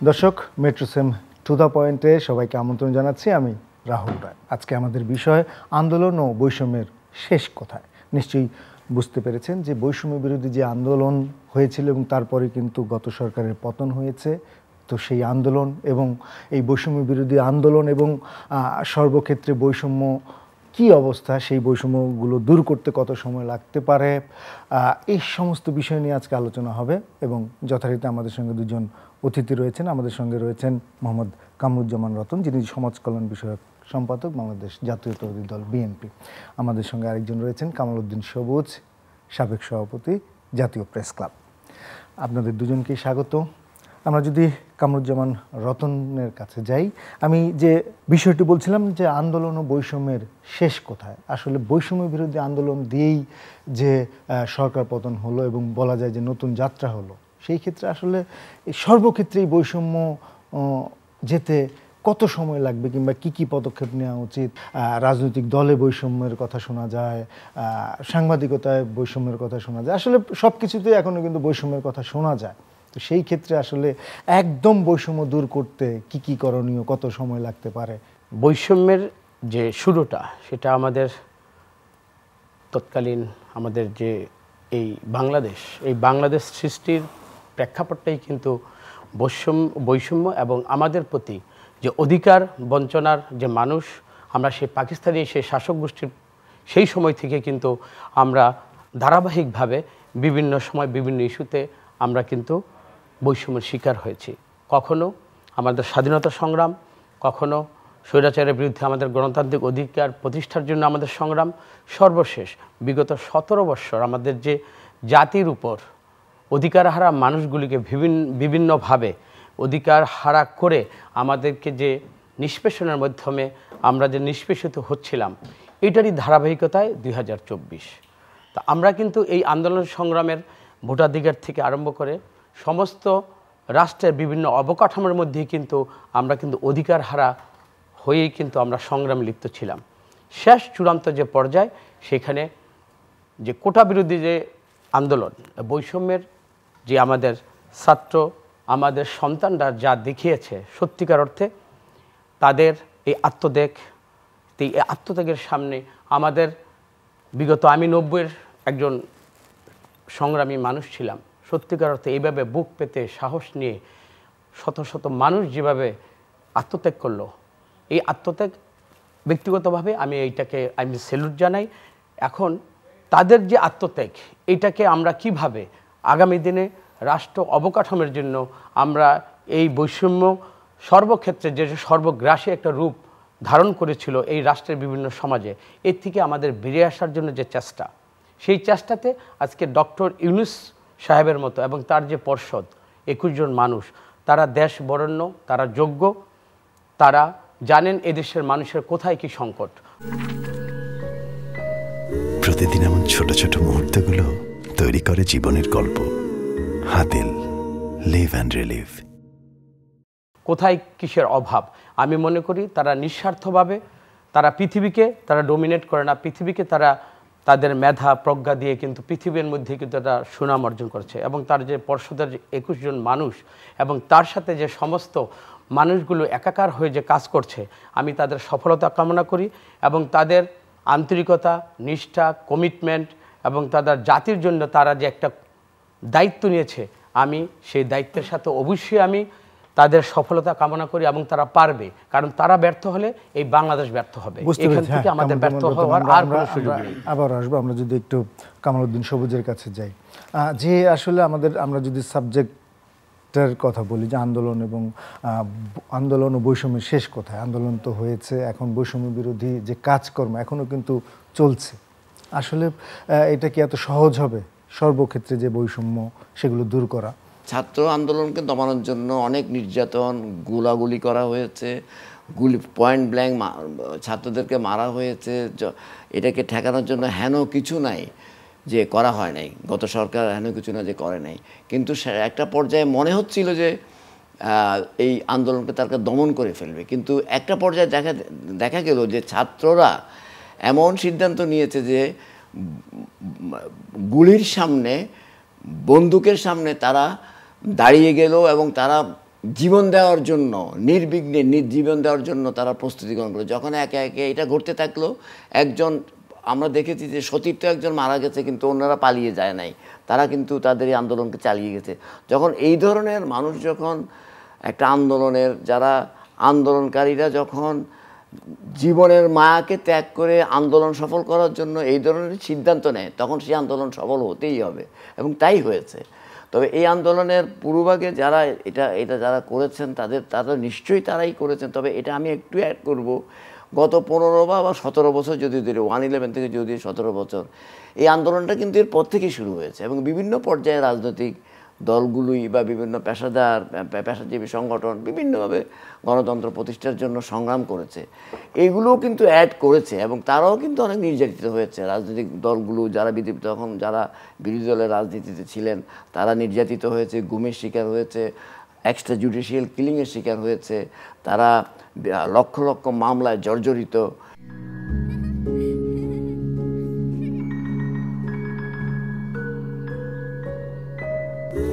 দর্শক, Metrocem to the পয়েন্টে সবাইকে আমন্ত্রণ জানাচ্ছি। আমি রাহুল রায়। আজকে আমাদের বিষয় আন্দোলন ও বৈষম্যের শেষ কোথায়। নিশ্চয়ই বুঝতে পেরেছেন যে বৈষম্য বিরোধী যে আন্দোলন হয়েছিল এবং তারপরে কিন্তু গত সরকারের পতন হয়েছে। তো সেই আন্দোলন এবং এই বৈষম্য বিরোধী আন্দোলন এবং সর্বক্ষেত্রে বৈষম্য কী অবস্থা, সেই বৈষম্যগুলো দূর করতে কত সময় লাগতে পারে, এই সমস্ত বিষয় নিয়ে আজকে আলোচনা হবে। এবং যথারীতি আমাদের সঙ্গে দুজন অতিথি রয়েছেন। আমাদের সঙ্গে রয়েছেন মোহাম্মদ কামরুজ্জামান রতন, যিনি সমাজ কল্যাণ বিষয়ক সম্পাদক, বাংলাদেশ জাতীয়তাবাদী দল বিএনপি। আমাদের সঙ্গে আরেকজন রয়েছেন কামাল উদ্দিন সবুজ, সাবেক সভাপতি, জাতীয় প্রেস ক্লাব। আপনাদের দুজনকেই স্বাগত। আমরা যদি কামরুজ্জামান রতনের কাছে যাই, আমি যে বিষয়টি বলছিলাম যে আন্দোলন ও বৈষম্যের শেষ কোথায়। আসলে বৈষম্য বিরোধী আন্দোলন দিয়েই যে সরকার পতন হলো এবং বলা যায় যে নতুন যাত্রা হলো, সেই ক্ষেত্রে আসলে সর্বক্ষেত্রেই বৈষম্য যেতে কত সময় লাগবে কিংবা কি কি পদক্ষেপ নেওয়া উচিত। রাজনৈতিক দলে বৈষম্যের কথা শোনা যায়, সাংবাদিকতায় বৈষম্যের কথা শোনা যায়, আসলে সব কিছুতেই এখনও কিন্তু বৈষম্যের কথা শোনা যায়। তো সেই ক্ষেত্রে আসলে একদম বৈষম্য দূর করতে কি কি করণীয়, কত সময় লাগতে পারে? বৈষম্যের যে শুরুটা, সেটা আমাদের তৎকালীন আমাদের যে এই বাংলাদেশ সৃষ্টির প্রেক্ষাপটটাই কিন্তু বৈষম্য এবং আমাদের প্রতি যে অধিকার বঞ্চনার যে মানুষ, আমরা সেই পাকিস্তানি সেই শাসক গোষ্ঠীর সেই সময় থেকে কিন্তু আমরা ধারাবাহিকভাবে বিভিন্ন সময় বিভিন্ন ইস্যুতে আমরা কিন্তু বৈষম্যের শিকার হয়েছি। কখনো আমাদের স্বাধীনতা সংগ্রাম, কখনো স্বৈরাচারের বিরুদ্ধে আমাদের গণতান্ত্রিক অধিকার প্রতিষ্ঠার জন্য আমাদের সংগ্রাম, সর্বশেষ বিগত 17 বৎসর আমাদের যে জাতির উপর অধিকার হারা মানুষগুলিকে বিভিন্নভাবে অধিকার হারা করে আমাদেরকে যে নিষ্পেষণের মাধ্যমে আমরা যে নিষ্পেষিত হচ্ছিলাম, এটারই ধারাবাহিকতায় 2024। তা আমরা কিন্তু এই আন্দোলন সংগ্রামের ভোটাধিকার থেকে আরম্ভ করে সমস্ত রাষ্ট্রের বিভিন্ন অবকাঠামোর মধ্যেই কিন্তু আমরা কিন্তু অধিকার হারা হয়েই কিন্তু আমরা সংগ্রামে লিপ্ত ছিলাম। শেষ চূড়ান্ত যে পর্যায়, সেখানে যে কোটা বিরোধী যে আন্দোলন, বৈষম্যের যে আমাদের ছাত্র, আমাদের সন্তানরা যা দেখিয়েছে, সত্যিকার অর্থে তাদের এই আত্মত্যাগের সামনে আমাদের বিগত আমি 90-এর একজন সংগ্রামী মানুষ ছিলাম। সত্যিকার অর্থে এইভাবে বুক পেতে সাহস নিয়ে শত শত মানুষ যেভাবে আত্মত্যাগ করলো, এই আত্মত্যাগ ব্যক্তিগতভাবে আমি স্যালুট জানাই। এখন তাদের যে আত্মত্যাগ, এইটাকে আমরা কিভাবে আগামী দিনে রাষ্ট্র অবকাঠামোর জন্য আমরা এই বৈষম্য সর্বক্ষেত্রে যে সর্বগ্রাসী একটা রূপ ধারণ করেছিল এই রাষ্ট্রের বিভিন্ন সমাজে, এর থেকে আমাদের বেরিয়ে আসার জন্য যে চেষ্টা, সেই চেষ্টাতে আজকে ডক্টর ইউনূস সাহেবের মতো এবং তার যে পর্ষদ 21 জন মানুষ, তারা দেশ বরেণ্য, তারা যোগ্য, তারা জানেন এদেশের মানুষের কোথায় কি সংকট। প্রতিদিন এমন ছোট ছোট মুহূর্তগুলো তৈরি করে জীবনের গল্প। Hatil, live and relive. কোথায় কিসের অভাব, আমি মনে করি তারা নিঃস্বার্থভাবে তারা পৃথিবীকে তারা ডোমিনেট করে না, পৃথিবীকে তারা তাদের মেধা প্রজ্ঞা দিয়ে কিন্তু পৃথিবীর মধ্যে কিন্তু তারা সুনাম অর্জন করছে। এবং তার যে পর্ষদের 21 জন মানুষ এবং তার সাথে যে সমস্ত মানুষগুলো একাকার হয়ে যে কাজ করছে, আমি তাদের সফলতা কামনা করি এবং তাদের আন্তরিকতা, নিষ্ঠা, কমিটমেন্ট এবং তাদের জাতির জন্য তারা যে একটা দায়িত্ব নিয়েছে, আমি সেই দায়িত্বের সাথে অবশ্যই আমি তাদের সফলতা কামনা করি এবং তারা পারবে। কারণ তারা ব্যর্থ হলে এই বাংলাদেশ ব্যর্থ হবে। এখান থেকে আমাদের ব্যর্থ হওয়ার আর কোনো সুযোগ নেই। আবার আসবো। আমরা যদি একটু কামাল উদ্দিন সবুজের কাছে যাই, যে আসলে আমরা যদি সাবজেক্টের কথা বলি যে আন্দোলন ও বৈষম্যের শেষ কোথায়। আন্দোলন তো হয়েছে, এখন বৈষম্য বিরোধী যে কাজকর্ম এখনও কিন্তু চলছে। আসলে এটা কি এত সহজ হবে সর্বক্ষেত্রে যে বৈষম্য সেগুলো দূর করা? ছাত্র আন্দোলনকে দমানোর জন্য অনেক নির্যাতন, গুলাগুলি করা হয়েছে, পয়েন্ট ব্ল্যাঙ্ক ছাত্রদেরকে মারা হয়েছে। এটাকে ঠেকানোর জন্য হেন কিছু নাই যে করা হয় নাই, গত সরকার হেন কিছু না যে করে নাই। কিন্তু একটা পর্যায়ে মনে হচ্ছিল যে এই আন্দোলনকে তারা দমন করে ফেলবে, কিন্তু একটা পর্যায়ে দেখা গেল যে ছাত্ররা এমন সিদ্ধান্ত নিয়েছে যে গুলির সামনে, বন্দুকের সামনে তারা দাঁড়িয়ে গেল এবং তারা জীবন দেওয়ার জন্য, নির্বিঘ্নে জীবন দেওয়ার জন্য তারা প্রস্তুতি গ্রহণ করে। যখন একে একে এটা ঘটতে থাকলো, একজন আমরা দেখেছি যে সতীর্থ একজন মারা গেছে, কিন্তু অন্যরা পালিয়ে যায় নাই, তারা কিন্তু তাদের এই আন্দোলনকে চালিয়ে গেছে। যখন এই ধরনের মানুষ, যখন একটা আন্দোলনের যারা আন্দোলনকারীরা যখন জীবনের মায়াকে ত্যাগ করে আন্দোলন সফল করার জন্য এই ধরনের সিদ্ধান্ত নেয়, তখন সেই আন্দোলন সফল হতেই হবে, এবং তাই হয়েছে। তবে এই আন্দোলনের পূর্বভাগে যারা এটা যারা করেছেন, তারা নিশ্চয়ই তারাই করেছেন। তবে এটা আমি একটু অ্যাড করব, গত 15 বা 17 বছর যদি ধরে 111 থেকে যদি 17 বছর, এই আন্দোলনটা কিন্তু এর পর থেকেই শুরু হয়েছে, এবং বিভিন্ন পর্যায়ে রাজনৈতিক দলগুলোই বা বিভিন্ন পেশাজীবী সংগঠন বিভিন্নভাবে গণতন্ত্র প্রতিষ্ঠার জন্য সংগ্রাম করেছে। এগুলোও কিন্তু অ্যাড করেছে, এবং তারাও কিন্তু অনেক নির্যাতিত হয়েছে। রাজনৈতিক দলগুলো যারা বিরোধী দলের রাজনীতিতে ছিলেন, তারা নির্যাতিত হয়েছে, গুমের শিকার হয়েছে, এক্সট্রা জুডিশিয়াল কিলিংয়ের শিকার হয়েছে, তারা লক্ষ লক্ষ মামলায় জর্জরিত।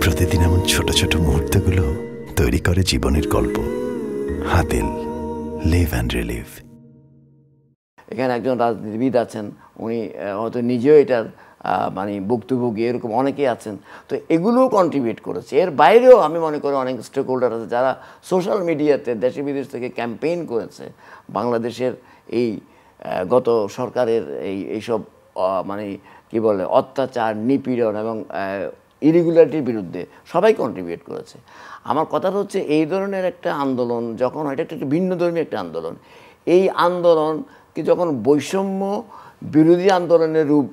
প্রতিদিন এমন ছোট ছোট মুহূর্তগুলো তৈরি করে জীবনের গল্প। Hatil, live and relive. এখানে একজন রাজনীতিবিদ আছেন, উনি হয়তো নিজেও এটার মানে ভুক্তভোগী, এরকম অনেকেই আছেন। তো এগুলোও কন্ট্রিবিউট করেছে। এর বাইরেও আমি মনে করি অনেক স্টেক হোল্ডার আছে যারা সোশ্যাল মিডিয়াতে দেশে বিদেশ থেকে ক্যাম্পেইন করেছে বাংলাদেশের এই গত সরকারের এইসব মানে কি বলে অত্যাচার, নিপীড়ন এবং ইরেগুলারিটির বিরুদ্ধে। সবাই কন্ট্রিবিউট করেছে। আমার কথাটা হচ্ছে, এই ধরনের একটা আন্দোলন যখন হয়, এটা একটা ভিন্নধর্মী একটা আন্দোলন। এই আন্দোলনকে যখন বৈষম্য বিরোধী আন্দোলনের রূপ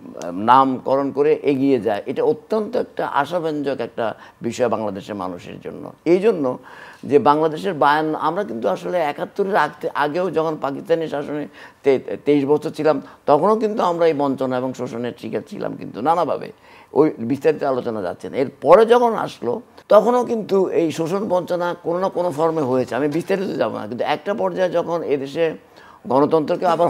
নামকরণ করে এগিয়ে যায়, এটা অত্যন্ত একটা আশাব্যঞ্জক একটা বিষয় বাংলাদেশের মানুষের জন্য। এই জন্য যে বাংলাদেশের আমরা কিন্তু আসলে 71-এর আগেও যখন পাকিস্তানি শাসনে 23 বছর ছিলাম, তখনও কিন্তু আমরা এই বঞ্চনা এবং শোষণের শিকার ছিলাম, কিন্তু নানাভাবে। ওই বিস্তারিত আলোচনা যাচ্ছেন। এরপরে যখন আসলো, তখনও কিন্তু এই শোষণ বঞ্চনা কোনো না কোনো ফর্মে হয়েছে। আমি বিস্তারিত যাব না, কিন্তু একটা পর্যায়ে যখন এদেশে গণতন্ত্রকে আবার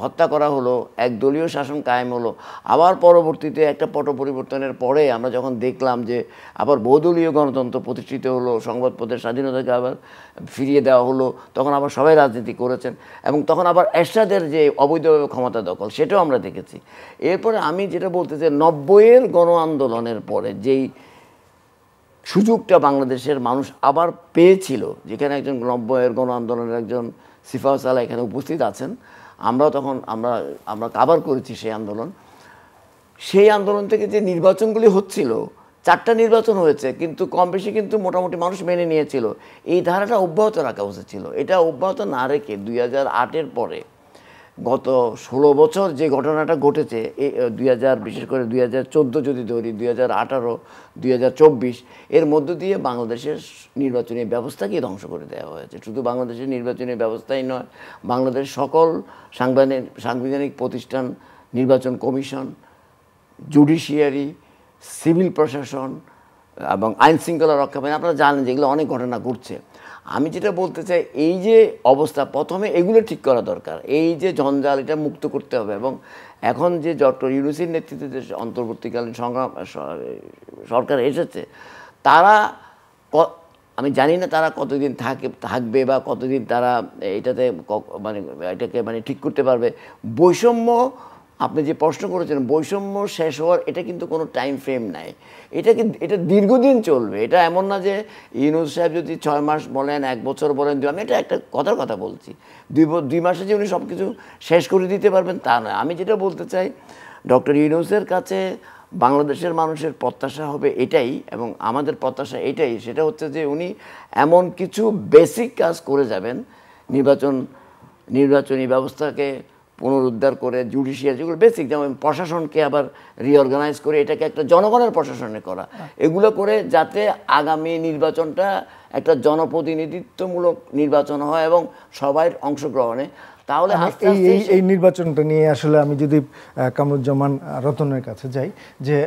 হত্যা করা হলো, একদলীয় শাসন কায়েম হলো, আবার পরবর্তীতে একটা পট পরিবর্তনের পরে আমরা যখন দেখলাম যে আবার বহুদলীয় গণতন্ত্র প্রতিষ্ঠিত হলো, সংবাদপত্রের স্বাধীনতাকে আবার ফিরিয়ে দেওয়া হলো, তখন আবার সবাই রাজনীতি করেছেন, এবং তখন আবার এরশাদের যে অবৈধভাবে ক্ষমতা দখল, সেটাও আমরা দেখেছি। এরপরে আমি যেটা বলতে চাই, 90-এর গণ আন্দোলনের পরে যেই সুযোগটা বাংলাদেশের মানুষ আবার পেয়েছিল, যেখানে একজন 90-এর গণ আন্দোলনের একজন সিফাহ সালাহ এখানে উপস্থিত আছেন, আমরাও তখন আমরা কাভার করেছি সেই আন্দোলন থেকে যে নির্বাচনগুলি হচ্ছিল, 4টা নির্বাচন হয়েছে, কিন্তু কম বেশি কিন্তু মোটামুটি মানুষ মেনে নিয়েছিল। এই ধারাটা অব্যাহত রাখা উচিত ছিল। এটা অব্যাহত না রেখে 2008-এর পরে গত 16 বছর যে ঘটনাটা ঘটেছে, বিশেষ করে 2014 যদি ধরি, 2018, 2024, এর মধ্য দিয়ে বাংলাদেশের নির্বাচনী ব্যবস্থাকে ধ্বংস করে দেওয়া হয়েছে। শুধু বাংলাদেশের নির্বাচনী ব্যবস্থাই নয়, বাংলাদেশের সকল সাংবিধানিক প্রতিষ্ঠান, নির্বাচন কমিশন, জুডিশিয়ারি, সিভিল প্রশাসন এবং আইন শৃঙ্খলা রক্ষা বাহিনী, আপনারা জানেন যেগুলো অনেক ঘটনা ঘটছে। আমি যেটা বলতে চাই, এই যে অবস্থা, প্রথমে এগুলো ঠিক করা দরকার। এই যে জঞ্জাল, এটা মুক্ত করতে হবে। এবং এখন যে ডক্টর ইউনূসের নেতৃত্বে যে অন্তর্বর্তীকালীন সরকার এসেছে, তারা আমি জানি না তারা কতদিন থাকবে বা কতদিন তারা এটাকে ঠিক করতে পারবে। বৈষম্য, আপনি যে প্রশ্ন করেছেন, বৈষম্য শেষ হওয়ার এটা কিন্তু কোনো টাইম ফ্রেম নাই। এটা দীর্ঘদিন চলবে। এটা এমন না যে ইউনূস সাহেব যদি 6 মাস বলেন, 1 বছর বলেন, আমি এটা একটা কথা বলছি, 2 মাসে যে উনি সব কিছু শেষ করে দিতে পারবেন তা নয়। আমি যেটা বলতে চাই, ডক্টর ইউনূসের কাছে বাংলাদেশের মানুষের প্রত্যাশা হবে এটাই, এবং আমাদের প্রত্যাশা এটাই, সেটা হচ্ছে যে উনি এমন কিছু বেসিক কাজ করে যাবেন, নির্বাচনী ব্যবস্থাকে পুনরুদ্ধার করে, জুডিশিয়ারি, যেগুলো বেসিক, যেমন প্রশাসনকে আবার রিঅর্গানাইজ করে এটাকে একটা জনগণের প্রশাসনে করা, এগুলো করে যাতে আগামী নির্বাচনটা একটা জনপ্রতিনিধিত্বমূলক নির্বাচন হয় এবং সবাই অংশগ্রহণে। তাহলে এই নির্বাচনটা নিয়ে আসলে আমি যদি কামরুজ্জামান রতনের কাছে যাই, যে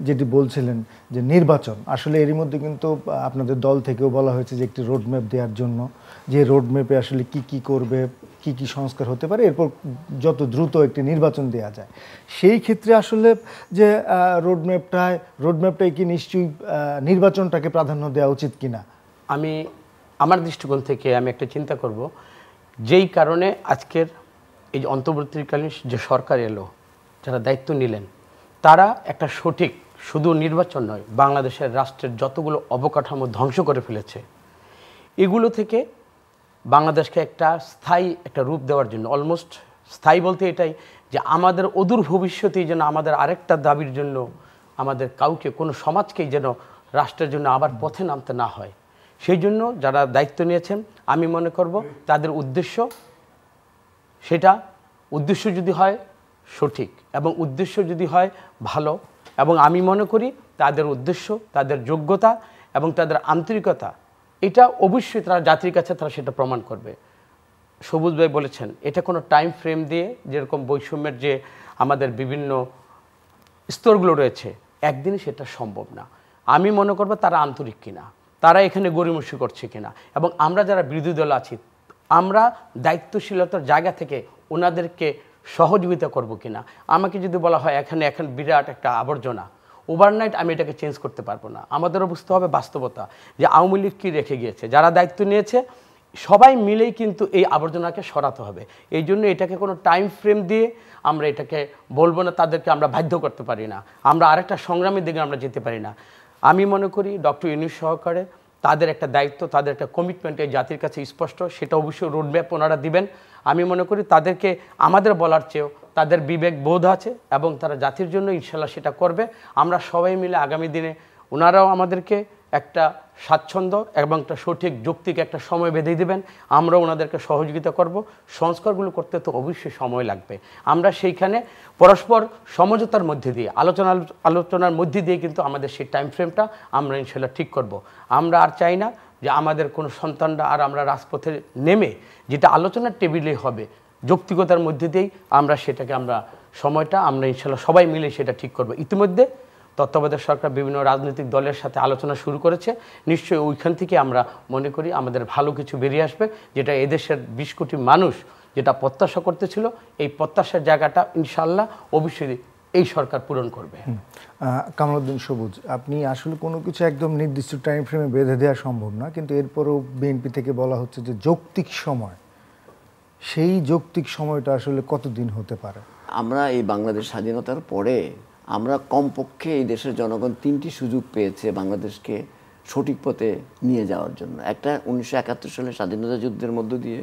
যেটি বলছিলেন যে নির্বাচন আসলে এরই মধ্যে কিন্তু আপনাদের দল থেকেও বলা হয়েছে যে একটি রোডম্যাপ দেওয়ার জন্য, যে রোডম্যাপে আসলে কি করবে, কি সংস্কার হতে পারে, এরপর যত দ্রুত একটি নির্বাচন দেওয়া যায়। সেই ক্ষেত্রে আসলে যে রোডম্যাপটাই কি নিশ্চয়ই নির্বাচনটাকে প্রাধান্য দেওয়া উচিত কিনা? আমি আমার দৃষ্টিকোণ থেকে আমি একটা চিন্তা করব, যেই কারণে আজকের এই যে অন্তর্বর্তীকালীন যে সরকার এলো, যারা দায়িত্ব নিলেন, তারা একটা সঠিক, শুধু নির্বাচন নয়, বাংলাদেশের রাষ্ট্রের যতগুলো অবকাঠামো ধ্বংস করে ফেলেছে, এগুলো থেকে বাংলাদেশকে একটা স্থায়ী একটা রূপ দেওয়ার জন্য, অলমোস্ট স্থায়ী বলতে এটাই যে আমাদের অদূর ভবিষ্যতেই যেন আমাদের আরেকটা দাবির জন্য আমাদের কাউকে, কোনো সমাজকেই যেন রাষ্ট্রের জন্য আবার পথে নামতে না হয়, সেই জন্য যারা দায়িত্ব নিয়েছেন আমি মনে করব তাদের উদ্দেশ্য, সেটা উদ্দেশ্য যদি হয় সঠিক এবং উদ্দেশ্য যদি হয় ভালো, এবং আমি মনে করি তাদের উদ্দেশ্য, তাদের যোগ্যতা এবং তাদের আন্তরিকতা, এটা অবশ্যই তারা জাতির কাছে তারা সেটা প্রমাণ করবে। সবুজ ভাই বলেছেন এটা কোনো টাইম ফ্রেম দিয়ে, যেরকম বৈষম্যের যে আমাদের বিভিন্ন স্তরগুলো রয়েছে, একদিনই সেটা সম্ভব না। আমি মনে করব তারা আন্তরিক কিনা, তারা এখানে গড়িমসি করছে কিনা, এবং আমরা যারা বিরোধী দল আছি আমরা দায়িত্বশীলতার জায়গা থেকে ওনাদেরকে সহযোগিতা করব কিনা। আমাকে যদি বলা হয় এখানে এখন বিরাট একটা আবর্জনা, ওভারনাইট আমি এটাকে চেঞ্জ করতে পারবো না। আমাদেরও বুঝতে হবে বাস্তবতা, যে আওয়ামী লীগ কী রেখে গিয়েছে, যারা দায়িত্ব নিয়েছে সবাই মিলেই কিন্তু এই আবর্জনাকে সরাতে হবে। এই জন্য এটাকে কোনো টাইম ফ্রেম দিয়ে আমরা এটাকে বলবো না, তাদেরকে আমরা বাধ্য করতে পারি না, আমরা আরেকটা সংগ্রামের দিকে আমরা যেতে পারি না। আমি মনে করি ডক্টর ইউনূস সহকারে তাদের একটা দায়িত্ব, তাদের একটা কমিটমেন্ট এই জাতির কাছে স্পষ্ট, সেটা অবশ্যই রোডম্যাপ ওনারা দিবেন। আমি মনে করি তাদেরকে আমাদের বলার চেয়েও তাদের বিবেক বোধ আছে এবং তারা জাতির জন্য ইনশাল্লাহ সেটা করবে। আমরা সবাই মিলে আগামী দিনে ওনারাও আমাদেরকে একটা স্বাচ্ছন্দ্য এবং একটা সঠিক যৌক্তিক একটা সময় বেঁধে দেবেন, আমরাও ওনাদেরকে সহযোগিতা করব। সংস্কারগুলো করতে তো অবশ্যই সময় লাগবে, আমরা সেইখানে পরস্পর সমঝোতার মধ্যে দিয়ে আলোচনার মধ্যে দিয়ে কিন্তু আমাদের সেই টাইম ফ্রেমটা আমরা ইনশাল্লাহ ঠিক করব। আমরা আর চাই না যে আমাদের কোনো সন্তানরা আর আমরা রাজপথে নেমে যেটা আলোচনার টেবিলে হবে যৌক্তিকতার মধ্যে দিয়েই আমরা সেটাকে সময়টা আমরা ইনশাল্লাহ সবাই মিলে সেটা ঠিক করব। ইতিমধ্যে তত্ত্বাবধায়ক সরকার বিভিন্ন রাজনৈতিক দলের সাথে আলোচনা শুরু করেছে, নিশ্চয়ই ওইখান থেকে আমরা মনে করি আমাদের ভালো কিছু বেরিয়ে আসবে, যেটা এদেশের 20 কোটি মানুষ যেটা প্রত্যাশা করতেছিল, এই প্রত্যাশার জায়গাটা ইনশাল্লাহ অবশ্যই এই সরকার পূরণ করবে। কামালউদ্দিন সবুজ, আপনি আসলে কোনো কিছু একদম নির্দিষ্ট টাইম ফ্রেমে বেঁধে দেওয়া সম্ভব না, কিন্তু এরপরও বিএনপি থেকে বলা হচ্ছে যে যৌক্তিক সময়, সেই যৌক্তিক সময়টা আসলে কতদিন হতে পারে? আমরা এই বাংলাদেশ স্বাধীনতার পরে আমরা কমপক্ষে এই দেশের জনগণ 3টি সুযোগ পেয়েছে বাংলাদেশকে সঠিক পথে নিয়ে যাওয়ার জন্য। একটা 1971 সালের স্বাধীনতা যুদ্ধের মধ্য দিয়ে,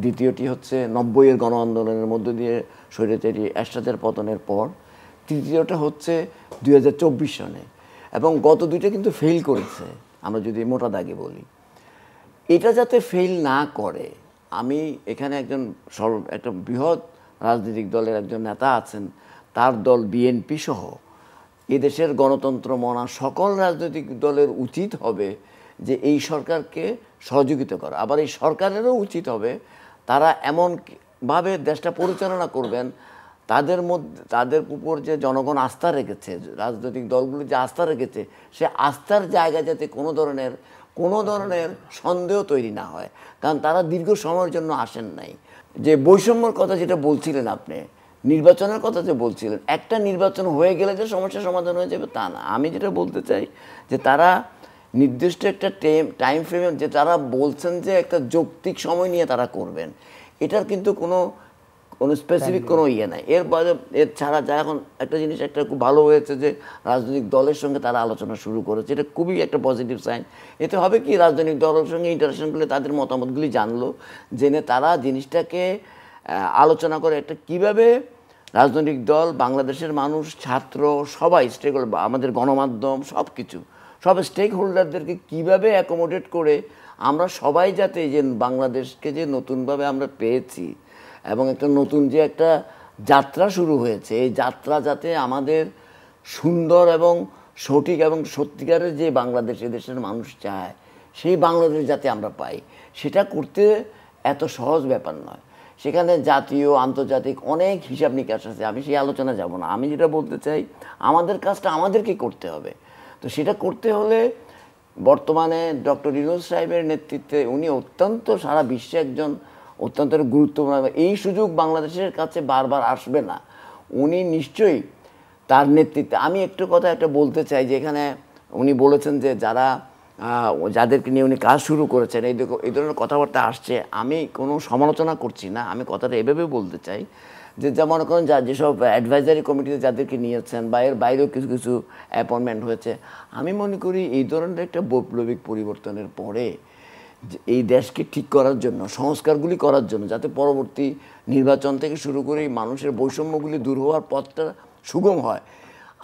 দ্বিতীয়টি হচ্ছে 90-এর গণ আন্দোলনের মধ্য দিয়ে স্বৈরাচারী এরশাদের পতনের পর, তৃতীয়টা হচ্ছে 2024 সনে, এবং গত দুইটা কিন্তু ফেল করেছে। আমরা যদি মোটা দাগে বলি, এটা যাতে ফেল না করে, আমি এখানে একটা বৃহৎ রাজনৈতিক দলের একজন নেতা আছেন, তার দল বিএনপি সহ এদেশের গণতন্ত্র মনা সকল রাজনৈতিক দলের উচিত হবে যে এই সরকারকে সহযোগিতা করা। আবার এই সরকারেরও উচিত হবে তারা এমনভাবে দেশটা পরিচালনা করবেন, তাদের উপর যে জনগণ আস্থা রেখেছে, রাজনৈতিক দলগুলো যে আস্থা রেখেছে, সে আস্থার জায়গা যাতে কোনো ধরনের সন্দেহ তৈরি না হয়। কারণ তারা দীর্ঘ সময়ের জন্য আসেন নাই। যে বৈষম্যর কথা যেটা বলছিলেন আপনি, নির্বাচনের কথা যে বলছিলেন, একটা নির্বাচন হয়ে গেলে যে সমস্যার সমাধান হয়ে যাবে তা না। আমি যেটা বলতে চাই যে তারা নির্দিষ্ট একটা টাইম ফ্রেমে, যে তারা বলছেন যে একটা যৌক্তিক সময় নিয়ে তারা করবেন, এটার কিন্তু কোনো স্পেসিফিক কোনো ইয়ে নাই। এর ছাড়া যা এখন একটা জিনিস একটা খুব ভালো হয়েছে যে রাজনৈতিক দলের সঙ্গে তারা আলোচনা শুরু করেছে, এটা খুবই একটা পজিটিভ সাইন। এতে হবে কি, রাজনৈতিক দলের সঙ্গে ইন্টারাকশন করলে তাদের মতামতগুলি জানলো, জেনে তারা জিনিসটাকে আলোচনা করে একটা কীভাবে রাজনৈতিক দল, বাংলাদেশের মানুষ, ছাত্র, সবাই স্টেক হোল্ডার, আমাদের গণমাধ্যম, সব স্টেক হোল্ডারদেরকে কীভাবে অ্যাকোমোডেট করে আমরা সবাই যাতে যে বাংলাদেশকে যে নতুনভাবে আমরা পেয়েছি এবং একটা নতুন যে একটা যাত্রা শুরু হয়েছে, এই যাত্রা যাতে আমাদের সুন্দর এবং সঠিক এবং সত্যিকারের যে বাংলাদেশ এদেশের মানুষ চায়, সেই বাংলাদেশ যাতে আমরা পাই, সেটা করতে এত সহজ ব্যাপার নয়। সেখানে জাতীয় আন্তর্জাতিক অনেক হিসাব নিকাশ আছে, আমি সেই আলোচনা যাব না। আমি যেটা বলতে চাই, আমাদের কাজটা আমাদেরকে করতে হবে। তো সেটা করতে হলে বর্তমানে ডক্টর ইউনূস সাহেবের নেতৃত্বে উনি অত্যন্ত সারা বিশ্বে একজন অত্যন্ত গুরুত্বপূর্ণ, এই সুযোগ বাংলাদেশের কাছে বারবার আসবে না। উনি নিশ্চয়ই তার নেতৃত্বে, আমি একটা কথা বলতে চাই যে এখানে উনি বলেছেন যে যারা যাদেরকে নিয়ে উনি কাজ শুরু করেছেন, এই ধরনের কথাবার্তা আসছে, আমি কোনো সমালোচনা করছি না, আমি কথাটা এভাবে বলতে চাই যে মনে করেন যেসব অ্যাডভাইজারি কমিটিতে যাদেরকে নিয়েছেন বা এর বাইরেও কিছু কিছু অ্যাপয়েন্টমেন্ট হয়েছে, আমি মনে করি এই ধরনের একটা বৈপ্লবিক পরিবর্তনের পরে এই দেশকে ঠিক করার জন্য, সংস্কারগুলি করার জন্য, যাতে পরবর্তী নির্বাচন থেকে শুরু করে মানুষের বৈষম্যগুলি দূর হওয়ার পথটা সুগম হয়,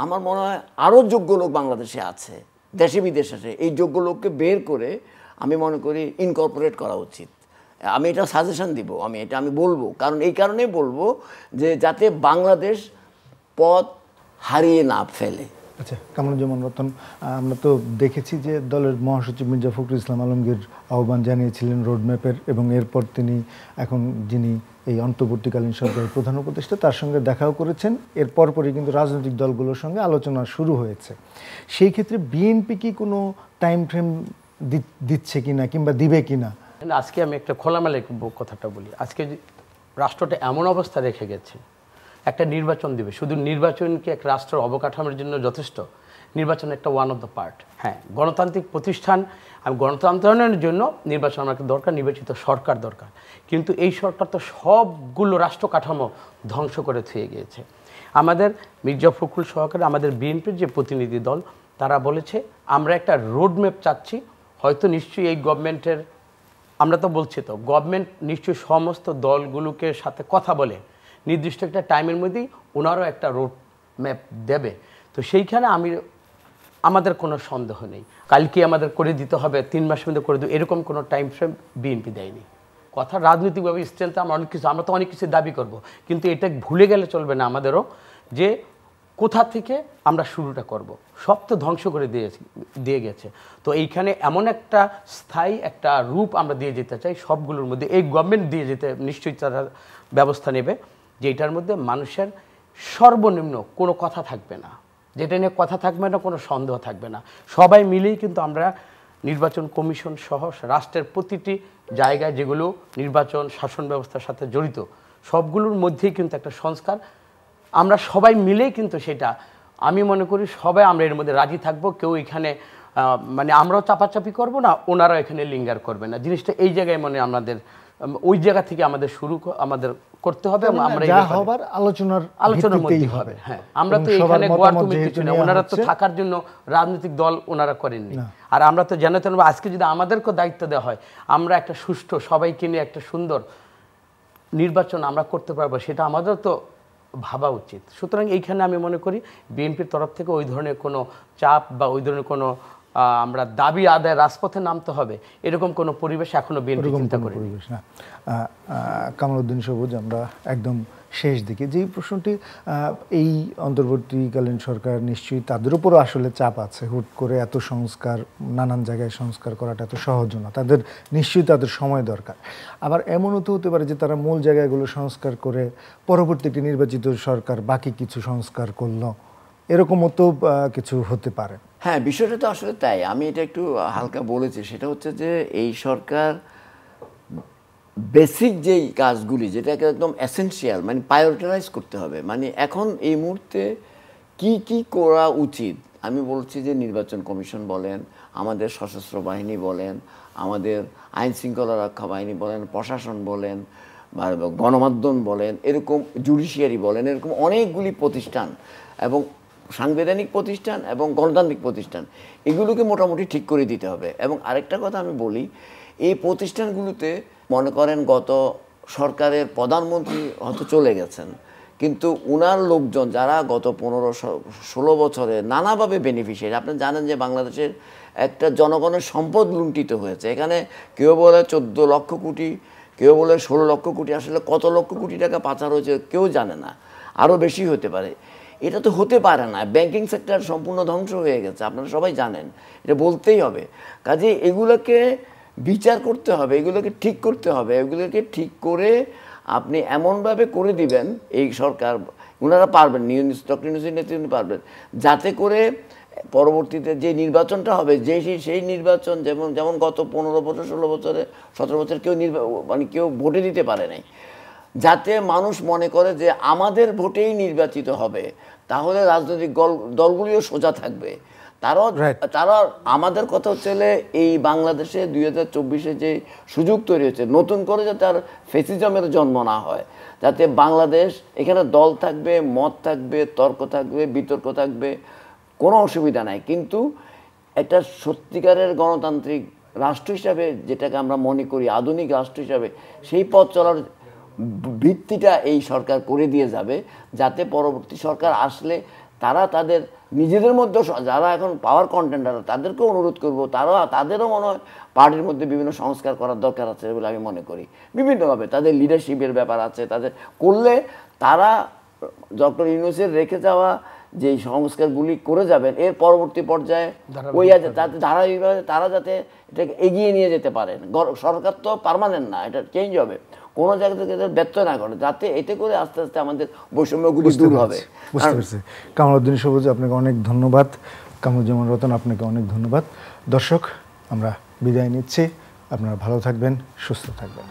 আমার মনে হয় আরও যোগ্য লোক বাংলাদেশে আছে, দেশে বিদেশে আছে, এই যোগ্য লোককে বের করে আমি মনে করি ইনকর্পোরেট করা উচিত। আমি এটা সাজেশন দিব, আমি বলবো, কারণ এই কারণেই বলবো যে যাতে বাংলাদেশ পথ হারিয়ে না ফেলে। আচ্ছা, কামরুজ্জামান রতন, আমরা তো দেখেছি যে দলের মহাসচিব মির্জা ফখরুল ইসলাম আলমগীর আহ্বান জানিয়েছিলেন রোডম্যাপের, এবং এরপর তিনি এখন যিনি এই অন্তর্বর্তীকালীন সরকারের প্রধান উপদেষ্টা তার সঙ্গে দেখাও করেছেন। এর পরপরই কিন্তু রাজনৈতিক দলগুলোর সঙ্গে আলোচনা শুরু হয়েছে। সেই ক্ষেত্রে বিএনপি কি কোনো টাইম ফ্রেম দিচ্ছে কিনা কিংবা দিবে কিনা? আজকে আমি একটা খোলামেলা কথাটা বলি, আজকে রাষ্ট্রটা এমন অবস্থা রেখে গেছে, একটা নির্বাচন দিবে, শুধু নির্বাচনকে এক রাষ্ট্রের অবকাঠামোর জন্য যথেষ্ট? নির্বাচন একটা ওয়ান অফ দ্য পার্ট। হ্যাঁ, গণতান্ত্রিক প্রতিষ্ঠান, আমি গণতন্ত্রের জন্য নির্বাচন আমাকে দরকার, নির্বাচিত সরকার দরকার, কিন্তু এই সরকার তো সবগুলো রাষ্ট্র কাঠামো ধ্বংস করে থুয়ে গিয়েছে। আমাদের মির্জা ফখরুল সহকারে আমাদের বিএনপির যে প্রতিনিধি দল, তারা বলেছে আমরা একটা রোডম্যাপ চাচ্ছি, হয়তো নিশ্চয়ই এই গভর্নমেন্টের, আমরা তো বলছি তো গভর্নমেন্ট নিশ্চয়ই সমস্ত দলগুলোকে সাথে কথা বলে নির্দিষ্ট একটা টাইমের মধ্যেই ওনারও একটা রোড ম্যাপ দেবে। তো সেইখানে আমাদের কোনো সন্দেহ নেই, কালকে আমাদের করে দিতে হবে, 3 মাসের মধ্যে করে দেবো, এরকম কোনো টাইম ফ্রেম বিএনপি দেয়নি। কথা রাজনৈতিকভাবে স্ট্রেংথ আমরা তো অনেক কিছু দাবি করব, কিন্তু এটা ভুলে গেলে চলবে না আমাদেরও যে কোথা থেকে আমরা শুরুটা করব। সব তো ধ্বংস করে দিয়ে গেছে। তো এইখানে এমন একটা স্থায়ী একটা রূপ আমরা দিয়ে যেতে চাই সবগুলোর মধ্যে, এই গভর্নমেন্ট দিয়ে যেতে নিশ্চয়ই তারা ব্যবস্থা নেবে যে এটার মধ্যে মানুষের সর্বনিম্ন কোনো কথা থাকবে না, যেটা নিয়ে কথা থাকবে না, কোনো সন্দেহ থাকবে না। সবাই মিলেই কিন্তু আমরা নির্বাচন কমিশন সহ রাষ্ট্রের প্রতিটি জায়গায় যেগুলো নির্বাচন শাসন ব্যবস্থার সাথে জড়িত সবগুলোর মধ্যেই কিন্তু একটা সংস্কার, আমরা সবাই মিলেই কিন্তু সেটা, আমি মনে করি সবাই আমরা এর মধ্যে রাজি থাকবো। কেউ এখানে মানে আমরাও চাপাচাপি করব না, ওনারাও এখানে লিঙ্গার করবে না। জিনিসটা এই জায়গায় মানে আমাদের ওই জায়গা থেকে আমাদের আমাদের করতে হবে, এবং আমরা যা হবার আলোচনার মধ্যেই হবে। হ্যাঁ, আমরা তো এখানে গোয়ার্তুমি কিছু না, ওনারা তো থাকার জন্য রাজনৈতিক দল ওনারা করেননি। আর আমরা তো জানাতে হবে আজকে যদি আমাদেরকে দায়িত্ব দেওয়া হয়, আমরা একটা সুষ্ঠু সবাইকে নিয়ে একটা সুন্দর নির্বাচন আমরা করতে পারবো, সেটা আমাদের তো ভাবা উচিত। সুতরাং এইখানে আমি মনে করি বিএনপির তরফ থেকে ওই ধরনের কোনো চাপ বা ওই ধরনের কোনো আমরা দাবি আদায় রাজপথে নামতে হবে এরকম কোনো পরিবেশ এখনো বিএনপি চিন্তা করে পরিবেশ না। কামালউদ্দিন সবুজ, আমরা একদম শেষ দিকে যেই প্রশ্নটি, এই অন্তর্বর্তীকালীন সরকার নিশ্চয়ই তাদের উপরও আসলে চাপ আছে, হুট করে এত সংস্কার, নানান জায়গায় সংস্কার করাটা এত সহজ না, তাদের নিশ্চয়ই তাদের সময় দরকার। আবার এমনও তো হতে পারে যে তারা মূল জায়গাগুলো সংস্কার করে পরবর্তী একটি নির্বাচিত সরকার বাকি কিছু সংস্কার করলো, এরকমও তো কিছু হতে পারে। হ্যাঁ, বিষয়টা তো আসলে তাই। আমি এটা একটু হালকা বলেছি, সেটা হচ্ছে যে এই সরকার বেসিক যেই কাজগুলি, যেটাকে একদম এসেনশিয়াল, মানে প্রায়োরিটাইজ করতে হবে, মানে এখন এই মুহূর্তে কি কি করা উচিত। আমি বলছি যে নির্বাচন কমিশন বলেন, আমাদের সশস্ত্র বাহিনী বলেন, আমাদের আইন শৃঙ্খলা রক্ষা বাহিনী বলেন, প্রশাসন বলেন, বা গণমাধ্যম বলেন, এরকম জুডিশিয়ারি বলেন, এরকম অনেকগুলি প্রতিষ্ঠান এবং সাংবিধানিক প্রতিষ্ঠান এবং গণতান্ত্রিক প্রতিষ্ঠান, এগুলোকে মোটামুটি ঠিক করে দিতে হবে। এবং আরেকটা কথা আমি বলি, এই প্রতিষ্ঠানগুলোতে মনে করেন গত সরকারের প্রধানমন্ত্রী হয়তো চলে গেছেন, কিন্তু উনার লোকজন যারা গত 15-16 বছরে নানাভাবে বেনিফিশিয়ারি, আপনি জানেন যে বাংলাদেশের একটা জনগণের সম্পদ লুণ্ঠিত হয়েছে। এখানে কেউ বলে 14 লক্ষ কোটি, কেউ বলে 16 লক্ষ কোটি, আসলে কত লক্ষ কোটি টাকা পাচার হয়েছে কেউ জানে না, আরও বেশি হতে পারে। এটা তো হতে পারে না, ব্যাংকিং সেক্টর সম্পূর্ণ ধ্বংস হয়ে গেছে, আপনারা সবাই জানেন, এটা বলতেই হবে। কাজে এগুলোকে বিচার করতে হবে, এগুলোকে ঠিক করতে হবে, এগুলোকে ঠিক করে আপনি এমনভাবে করে দিবেন, এই সরকার ওনারা পারবেন, ডক্টর ইউনূসের নেতৃত্বে পারবেন, যাতে করে পরবর্তীতে যে নির্বাচনটা হবে, সেই নির্বাচন যেমন গত 15 বছর 16 বছরে 17 বছর কেউ ভোটে দিতে পারে নাই, যাতে মানুষ মনে করে যে আমাদের ভোটেই নির্বাচিত হবে, তাহলে রাজনৈতিক দলগুলিও সোজা থাকবে, Right. তারা আমাদের কথা হচ্ছে হলে এই বাংলাদেশে 2024-এ যে সুযোগ তৈরি হয়েছে নতুন করে যাতে আর ফেসিজমের জন্ম না হয়, যাতে বাংলাদেশ এখানে দল থাকবে, মত থাকবে, তর্ক থাকবে, বিতর্ক থাকবে, কোনো অসুবিধা নাই, কিন্তু একটা সত্যিকারের গণতান্ত্রিক রাষ্ট্র হিসাবে যেটাকে আমরা মনে করি আধুনিক রাষ্ট্র হিসাবে সেই পথ চলার ভিত্তিটা এই সরকার করে দিয়ে যাবে, যাতে পরবর্তী সরকার আসলে তারা তাদের নিজেদের মধ্যে যারা এখন পাওয়ার কন্টেন্ডার তাদেরকেও অনুরোধ করব, তাদেরও মনে হয় পার্টির মধ্যে বিভিন্ন সংস্কার করার দরকার আছে বলে আমি মনে করি। বিভিন্নভাবে তাদের লিডারশিপের ব্যাপার আছে, তাদের করলে তারা ডক্টর ইউনূসের রেখে যাওয়া যে সংস্কারগুলি করে যাবেন এর পরবর্তী পর্যায়ে ওই তাতে ধারাবাহিকভাবে তারা যাতে এটাকে এগিয়ে নিয়ে যেতে পারেন। সরকার তো পার্মানেন্ট না, এটা চেঞ্জ হবে, কোনো জায়গা থেকে ব্যত্যয় না করে, যাতে এতে করে আস্তে আস্তে আমাদের বৈষম্যগুলি দূর হবে। বুঝতে পেরেছি। কামালউদ্দিন সবুজ আপনাকে অনেক ধন্যবাদ, কামরুজ্জামান রতন আপনাকে অনেক ধন্যবাদ। দর্শক, আমরা বিদায় নিচ্ছি, আপনারা ভালো থাকবেন, সুস্থ থাকবেন।